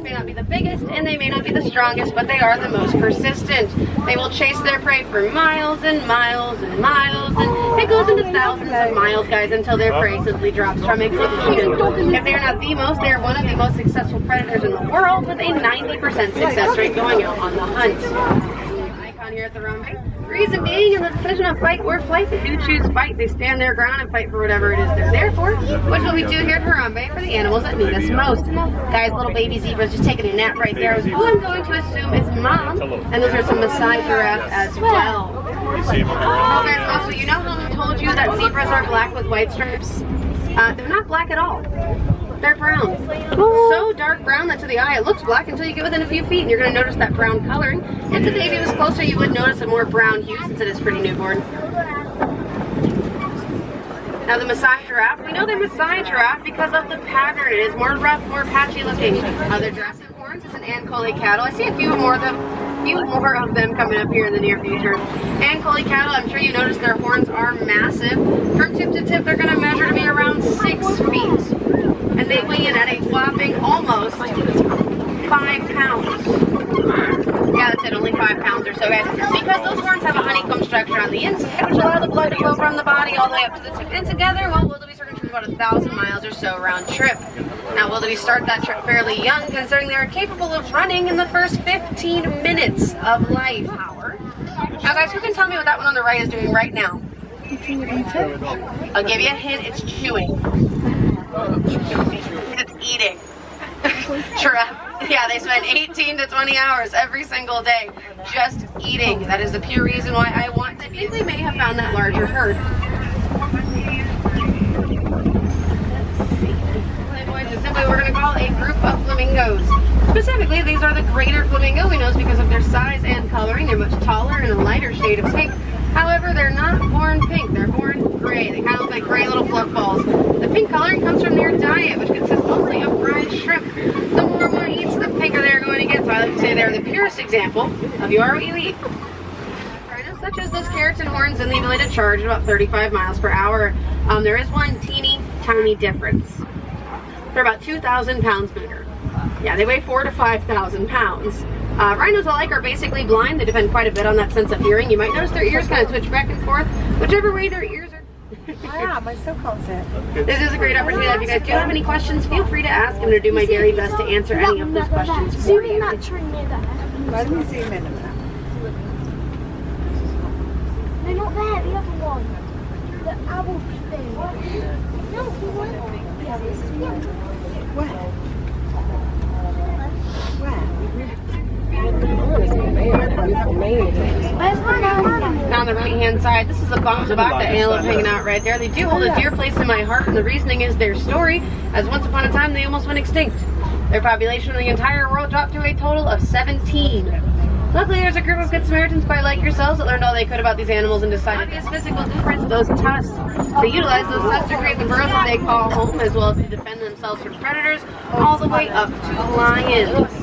may not be the biggest and they may not be the strongest, but they are the most persistent. They will chase their prey for miles and miles and miles, and it goes into thousands of miles, guys, until their prey simply drops from exhaustion. If they are not the most, they are one of the most successful predators in the world, with a 90% success rate going out on the hunt. Icon here at the Harambe. Reason being, in the decision of fight or flight, they do choose fight. They stand their ground and fight for whatever it is they're there for, which is what we do here at Harambe for the animals that need us most. Guys, little baby zebra's just taking a nap right there, who I'm going to assume is mom, and those are some Maasai giraffes as well. Oh, guys, also, you know how I told you that zebras are black with white stripes? They're not black at all. They're brown. So dark brown that to the eye it looks black until you get within a few feet, and you're going to notice that brown coloring. If the baby was closer, you would notice a more brown hue since it is pretty newborn. Now the Maasai giraffe, we know they're Maasai giraffe because of the pattern. It is more rough, more patchy looking. Their dressing horns is an Ankole cattle. I see a few more of them coming up here in the near future. Ankole cattle, I'm sure you noticed their horns are massive. From tip to tip, they're going to measure to be around 6 feet. And they weigh in at a whopping almost 5 pounds. Yeah, that's it, only 5 pounds or so, guys. Because those horns have a honeycomb structure on the inside, which allow the blood to flow from the body all the way up to the tip. And together, well, wildebeest are going to trip about 1,000 miles or so round trip. Now, wildebeest start that trip fairly young, considering they are capable of running in the first 15 minutes of life. Now, guys, who can tell me what that one on the right is doing right now? I'll give you a hint, it's chewing. It's eating. Yeah, they spend 18 to 20 hours every single day just eating. That is the pure reason why I want to be. They may have found that larger herd. Simply we're going to call a group of flamingos. Specifically, these are the greater flamingo. We know it's because of their size and coloring. They're much taller and a lighter shade of pink. However, they're not born pink. They're born gray. They kind of look like gray little fluff balls. The pink coloring comes from their diet, which consists mostly of fried shrimp. The more one eats, the pinker they're going to get. So I like to say they're the purest example of you are what you eat. Rhinos, such as those keratin horns and the ability to charge at about 35 miles per hour. There is one teeny tiny difference. They're about 2,000 pounds bigger. Yeah, they weigh 4,000 to 5,000 pounds. Rhinos alike are basically blind. They depend quite a bit on that sense of hearing. You might notice their ears kind of twitch back and forth, whichever way their ears are. Wow, I still can't sit. This is a great opportunity. If you guys do have any questions, feel free to ask. I'm going to do my very best to answer any of those questions for you. Let me zoom in a minute. They're not there, the other one. The owl thing. No, the one. Where? Now on the right hand side, this is a baka antelope hanging out right there. They do hold a dear place in my heart, and the reasoning is their story, as once upon a time they almost went extinct. Their population in the entire world dropped to a total of 17. Luckily, there's a group of good Samaritans quite like yourselves that learned all they could about these animals and decided obvious physical difference, those tusks. They utilize those tusks to create the burrows that they call home, as well as to defend themselves from predators, all the way up to lions.